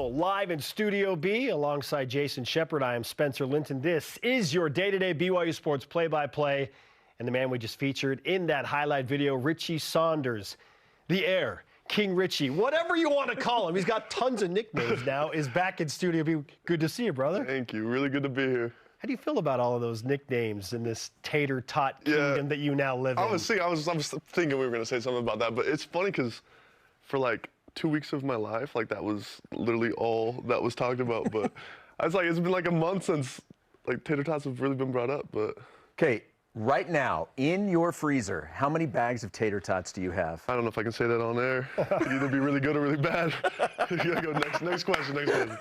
live in Studio B alongside Jason Shepard. I am Spencer Linton. This is your day-to-day BYU sports play-by-play. And the man we just featured in that highlight video, Richie Saunders, the heir, King Richie, whatever you want to call him. He's got tons of nicknames now, is back in Studio B. Good to see you, brother. Thank you. Really good to be here. How do you feel about all of those nicknames in this Tater tot kingdom that you now live in? I was thinking we were going to say something about that, but it's funny because for like 2 weeks of my life, like that was literally all that was talked about. But I was like, it's been like a month since like tater tots have really been brought up. But okay, right now in your freezer, how many bags of tater tots do you have? I don't know if I can say that on air. It could either be really good or really bad. You gotta go next question.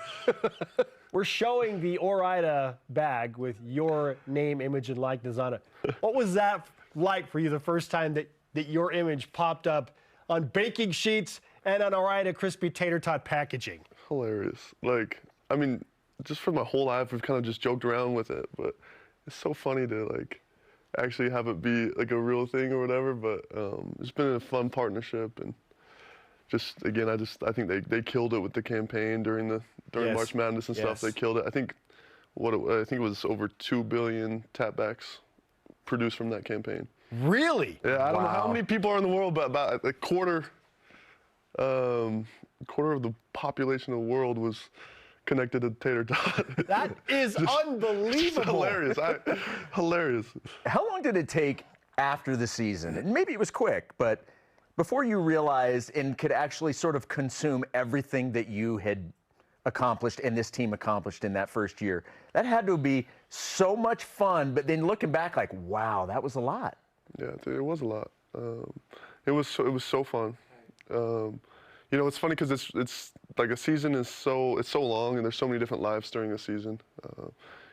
We're showing the Ore-Ida bag with your name, image, and likeness on it. What was that like for you the first time that your image popped up on baking sheets and on Ore-Ida crispy tater tot packaging? Hilarious. Like, I mean, just for my whole life, we've kind of just joked around with it, but it's so funny to like actually have it be like a real thing or whatever. But it's been a fun partnership, and just again, I think they killed it with the campaign during March Madness and stuff. They killed it. I think it was over 2 billion tapbacks produced from that campaign. Really? Yeah, I don't know how many people are in the world, but about a quarter of the population of the world was connected to tater tot. That is unbelievable. Hilarious. Hilarious. How long did it take after the season? And maybe it was quick, but before you realized and could actually sort of consume everything that you had accomplished and this team accomplished in that first year, that had to be so much fun. But then looking back, like, wow, that was a lot. Yeah, it was a lot. It was so fun. You know, it's funny because it's like a season is so long, and there's so many different lives during a season.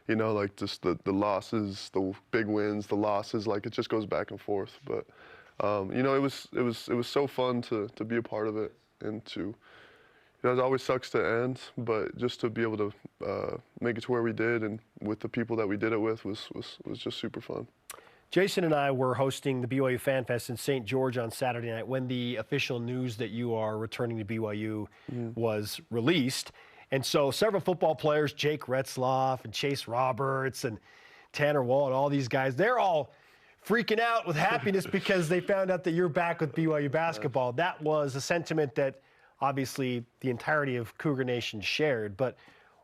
You know, like just the losses, the big wins, the losses, like it just goes back and forth. But you know, it was so fun to be a part of it, and to, you know, it always sucks to end, but just to be able to make it to where we did, and with the people that we did it with, was just super fun. Jason and I were hosting the BYU Fan Fest in St. George on Saturday night when the official news that you are returning to BYU was released. And so several football players, Jake Retzloff and Chase Roberts and Tanner Wall and all these guys, they're all freaking out with happiness because they found out that you're back with BYU basketball. That was a sentiment that obviously the entirety of Cougar Nation shared. But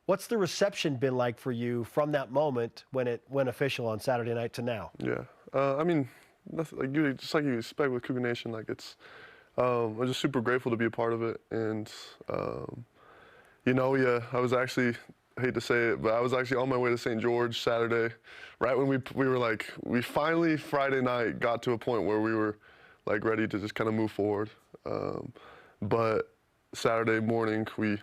what's the reception been like for you from that moment when it went official on Saturday night to now? Yeah, I mean, just like you expect with Cougar Nation, like I'm just super grateful to be a part of it. And, you know, I was actually, I hate to say it, but I was actually on my way to St. George Saturday, right when we finally Friday night got to a point where we were like ready to just kind of move forward. But Saturday morning, we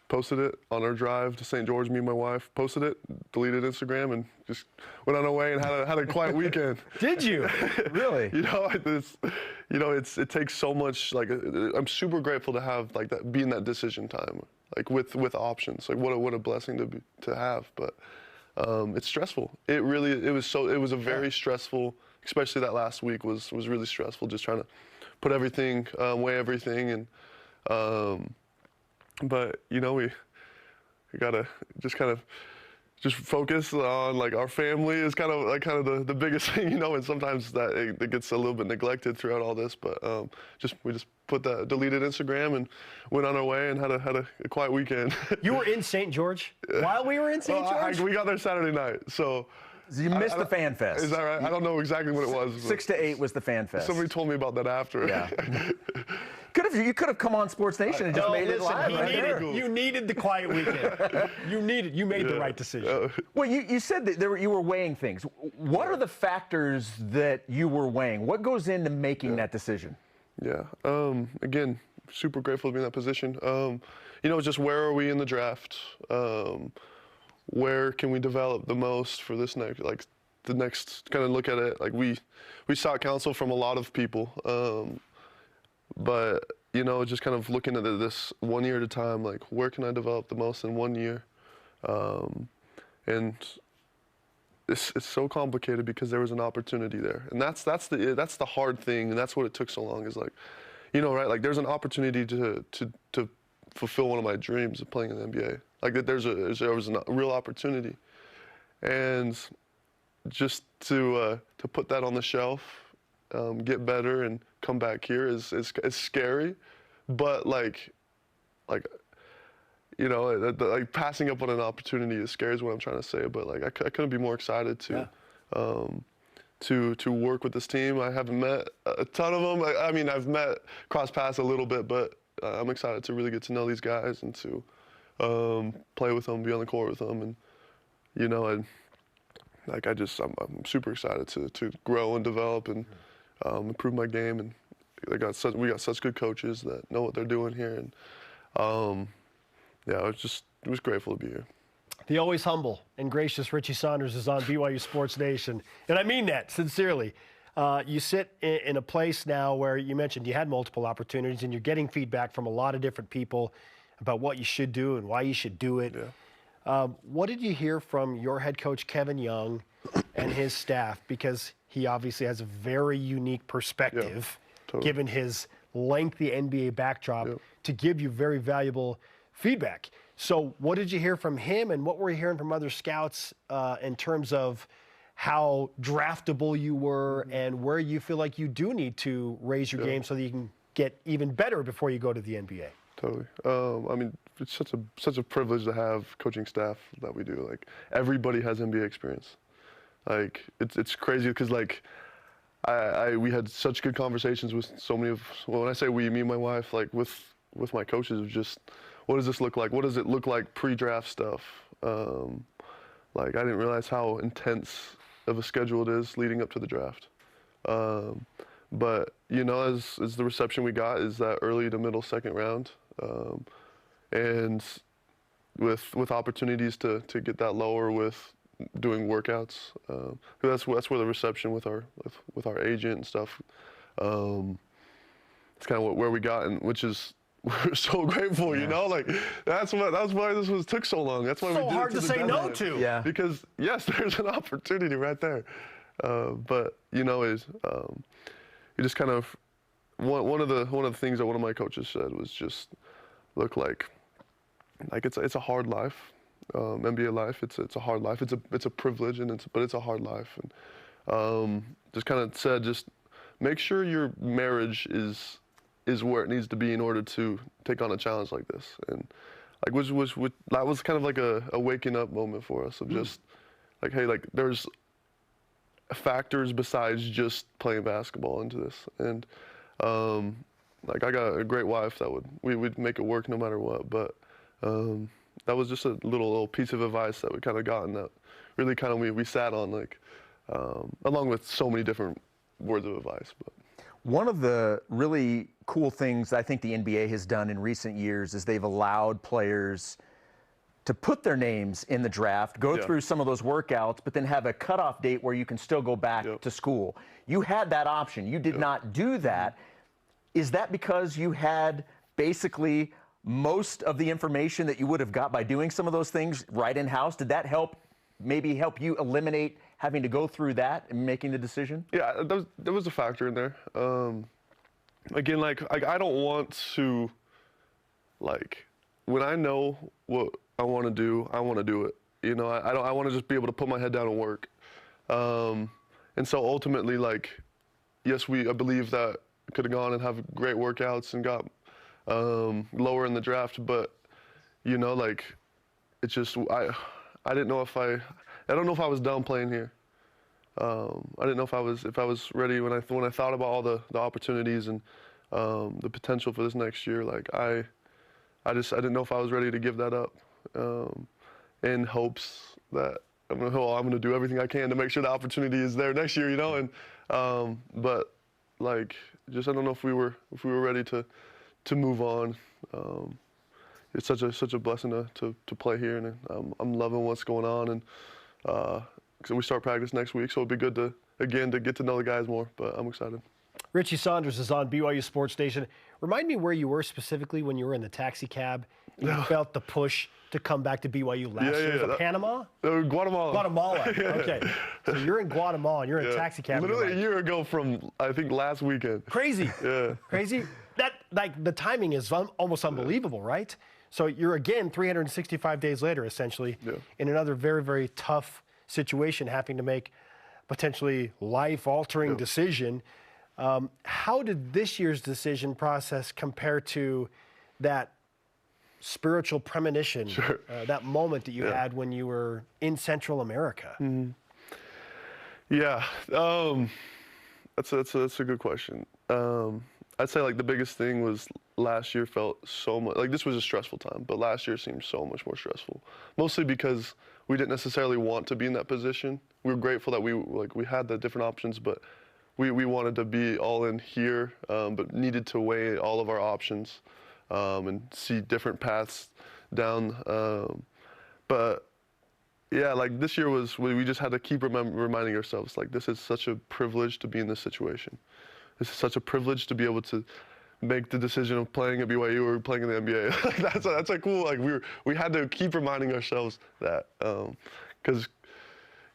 posted it on our drive to St. George. Me and my wife posted it, deleted Instagram, and just went on our way and had a quiet weekend. Did you? Really? You know, it takes so much. Like, I'm super grateful to have like that, be in that decision time, like with options. Like, what a blessing to have. But it's stressful. It was a very stressful. Especially that last week was really stressful. Just trying to put everything, weigh everything, and. But you know, we gotta just focus on like our family is kind of the biggest thing, you know. And sometimes that it gets a little bit neglected throughout all this. But we just put that, deleted Instagram, and went on our way and had a quiet weekend. You were in St. George while we were in St. George? We got there Saturday night, so. You missed the Fan Fest. Is that right? I don't know exactly what it was. 6 to 8 was the Fan Fest. Somebody told me about that after. Yeah. You could have come on Sports Nation and just made it live right there. You needed the quiet weekend. You made the right decision. Well, you said that you were weighing things. What are the factors that you were weighing? What goes into making that decision? Yeah. Again, super grateful to be in that position. You know, just where are we in the draft? Where can we develop the most for this next, kind of look at it. Like we sought counsel from a lot of people, but you know, just kind of looking at this 1 year at a time, like where can I develop the most in 1 year? And it's so complicated because there was an opportunity there, and that's the hard thing, and that's what it took so long. Is like, you know, right? Like there's an opportunity to fulfill one of my dreams of playing in the NBA. Like that there was a real opportunity, and just to put that on the shelf, get better and come back here is scary, but like you know, like passing up on an opportunity is scary is what I'm trying to say. But like I couldn't be more excited to work with this team. I haven't met a ton of them. I mean, I've met cross paths a little bit, but I'm excited to really get to know these guys and to play with them, be on the court with them, and you know, I'm super excited to grow and develop and improve my game. And we got such good coaches that know what they're doing here, and yeah, I was grateful to be here. The always humble and gracious Richie Saunders is on BYU Sports Nation, and I mean that sincerely. You sit in a place now where you mentioned you had multiple opportunities, and you're getting feedback from a lot of different people about what you should do and why you should do it. Yeah. What did you hear from your head coach, Kevin Young, and his staff? Because he obviously has a very unique perspective, totally. Given his lengthy NBA backdrop, to give you very valuable feedback. So what did you hear from him, and what were you hearing from other scouts in terms of how draftable you were and where you feel like you do need to raise your game so that you can get even better before you go to the NBA? Totally. I mean, it's such a privilege to have coaching staff that we do. Like, everybody has NBA experience. Like, it's crazy because, like, we had such good conversations with so many of, well, when I say we, me and my wife, like, with my coaches, of just, what does this look like? What does it look like pre-draft stuff? Like, I didn't realize how intense of a schedule it is leading up to the draft. But, you know, as the reception we got is that early to middle second round. And with opportunities to get that lower with doing workouts. That's where the reception with our agent and stuff, it's kind of where we got, and which is, we're so grateful, you know, like that's why this took so long. That's why we did hard it to say no to. Yeah. Because yes, there's an opportunity right there, but you know, you just kind of one of the things that one of my coaches said was just look like it's a hard life, NBA life. It's a hard life. It's a privilege, but it's a hard life, and just kind of said just make sure your marriage is where it needs to be in order to take on a challenge like this. And like that was kind of like a waking up moment for us of just like, hey, like there's factors besides just playing basketball into this. And like I got a great wife that we'd make it work no matter what. But that was just a little piece of advice that we kind of gotten that really kind of we sat on, like along with so many different words of advice. But one of the really cool things I think the NBA has done in recent years is they've allowed players to put their names in the draft, go through some of those workouts, but then have a cutoff date where you can still go back to school. You had that option. You did not do that. Is that because you had basically most of the information that you would have got by doing some of those things right in-house? Did that maybe help you eliminate having to go through that and making the decision? Yeah, there was a factor in there. Again, like I don't want to, like, when I know what I want to do, I want to do it. You know, I want to just be able to put my head down and work. And so ultimately, like, yes, I believe that I could have gone and have great workouts and got lower in the draft, but you know, like, it's just I didn't know if I don't know if I was done playing here. I didn't know if I was ready when I thought about all the opportunities and the potential for this next year. Like I didn't know if I was ready to give that up, in hopes that I'm gonna do everything I can to make sure the opportunity is there next year. You know, and but like just I don't know if we were ready to move on. It's such a blessing to play here, and I'm loving what's going on, and so we start practice next week, so it'll be good to get to know the guys more, but I'm excited. Richie Saunders is on BYU Sports Station. Remind me where you were specifically when you were in the taxi cab and you felt the push to come back to BYU last year. Was it Panama? Guatemala. Guatemala, okay. So you're in Guatemala and you're in a taxi cab. Literally a year ago from, I think, last weekend. Crazy. Yeah. Crazy. That, like, the timing is almost unbelievable, right? So you're again 365 days later, essentially, in another very, very tough situation, having to make potentially life-altering decision. How did this year's decision process compare to that spiritual premonition, that moment that you had when you were in Central America? Yeah, that's a good question. I'd say like the biggest thing was last year felt so much like this was a stressful time, but last year seemed so much more stressful. Mostly because we didn't necessarily want to be in that position. We were grateful that we had the different options, but we wanted to be all in here, but needed to weigh all of our options and see different paths down. But yeah, like this year we just had to keep reminding ourselves, like, this is such a privilege to be in this situation. This is such a privilege to be able to make the decision of playing at BYU or playing in the NBA. that's a cool, like, we had to keep reminding ourselves that, because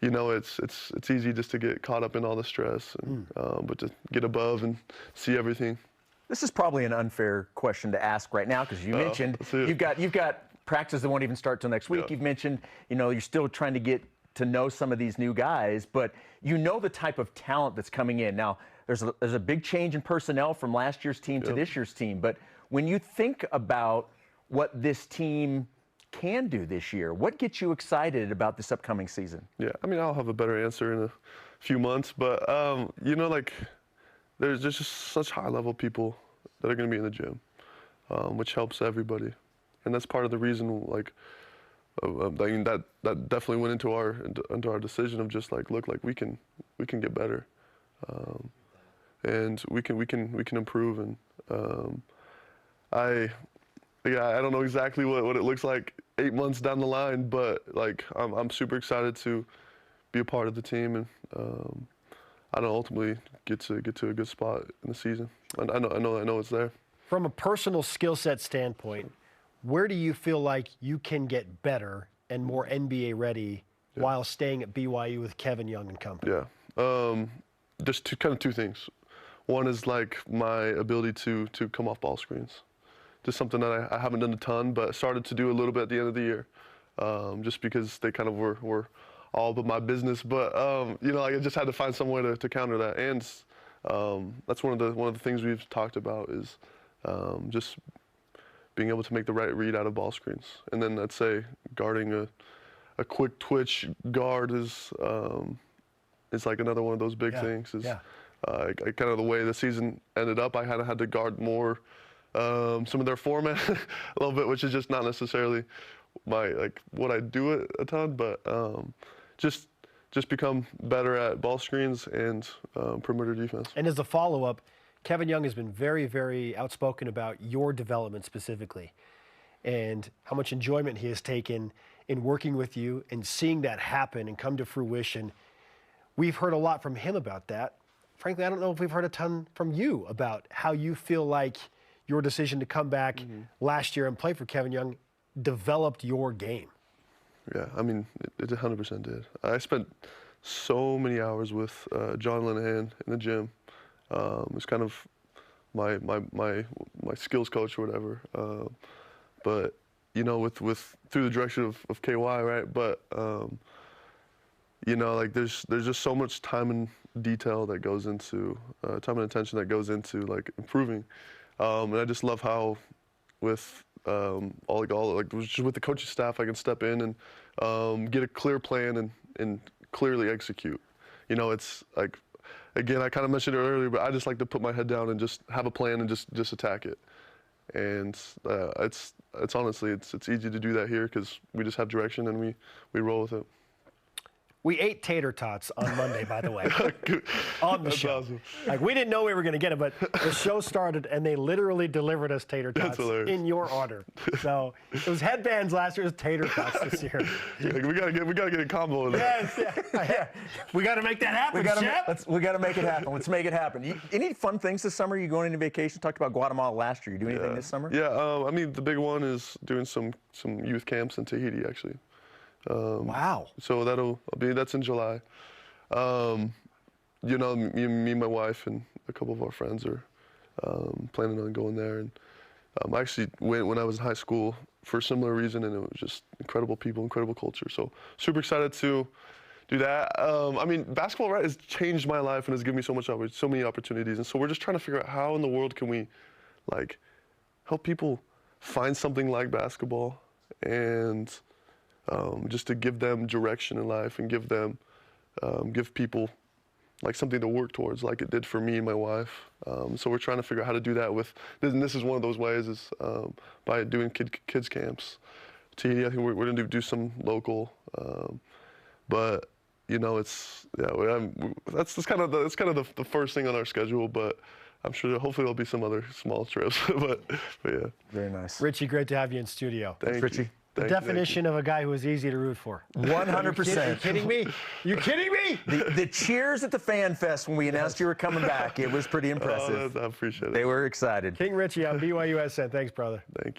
you know, it's easy just to get caught up in all the stress, and, but to get above and see everything. This is probably an unfair question to ask right now, because you mentioned you've got practice that won't even start till next week. You've mentioned, you know, you're still trying to get to know some of these new guys, but you know the type of talent that's coming in. Now, there's a big change in personnel from last year's team to this year's team, but when you think about what this team can do this year, what gets you excited about this upcoming season? Yeah, I mean, I'll have a better answer in a few months, but you know, like, there's just such high-level people that are going to be in the gym, which helps everybody, and that's part of the reason. Like, I mean, that definitely went into our decision of just like, look, like we can get better, and we can improve, and I don't know exactly what it looks like 8 months down the line, but like I'm super excited to be a part of the team, and I don't ultimately get to a good spot in the season. I know it's there. From a personal skill set standpoint, where do you feel like you can get better and more NBA ready while staying at BYU with Kevin Young and company? Yeah, just two things. One is like my ability to come off ball screens. Just something that I haven't done a ton, but started to do a little bit at the end of the year, just because they kind of were all but my business. But you know, like, I just had to find some way to counter that, and that's one of the things we've talked about is just being able to make the right read out of ball screens. And then I'd say guarding a quick twitch guard is like another one of those big things. Kind of the way the season ended up, I had to guard more some of their format a little bit, which is just not necessarily what I do a ton, but just become better at ball screens and perimeter defense. And as a follow-up, Kevin Young has been very, very outspoken about your development specifically, and how much enjoyment he has taken in working with you and seeing that happen and come to fruition. We've heard a lot from him about that. Frankly, I don't know if we've heard a ton from you about how you feel like your decision to come back last year and play for Kevin Young developed your game. Yeah, I mean, it 100% did. I spent so many hours with John Linehan in the gym. It was kind of my skills coach or whatever. But you know, with through the direction of KY, right? But you know, like there's just so much time and detail that goes into time and attention that goes into like improving. And I just love how with just with the coaching staff, I can step in and get a clear plan and clearly execute. You know, it's like, again, I kind of mentioned it earlier, but I just like to put my head down and just have a plan and just attack it. And it's honestly, it's easy to do that here because we just have direction and we roll with it. We ate tater tots on Monday, by the way, on the show. Awesome. Like, we didn't know we were going to get it, but the show started and they literally delivered us tater tots in your order. So it was headbands last year, it was tater tots this year. Like, we gotta get a combo of that. Yes, we got to make that happen, Chef. We got to make it happen. Let's make it happen. Any fun things this summer? You going into vacation? Talked about Guatemala last year. You do anything this summer? Yeah, I mean, the big one is doing some youth camps in Tahiti, actually. Wow. So that's in July. You know, me, my wife, and a couple of our friends are planning on going there. And I actually went when I was in high school for a similar reason, and it was just incredible people, incredible culture. So super excited to do that. I mean, basketball, right, has changed my life and has given me so many opportunities. And so we're just trying to figure out how in the world can we, like, help people find something like basketball, and just to give them direction in life and give people like something to work towards, like it did for me and my wife. So we're trying to figure out how to do that with, and this is one of those ways, is by doing kids camps. I think we're going to do some local, but you know, that's kind of the first thing on our schedule. But I'm sure hopefully there'll be some other small trips. but yeah. Very nice. Richie, great to have you in studio. Thanks, Richie. The definition of a guy who is easy to root for. 100%. You kidding me? You kidding me? The cheers at the Fan Fest when we announced you were coming back, it was pretty impressive. I appreciate it. They were excited. King Richie on BYUSN. Thanks, brother. Thank you.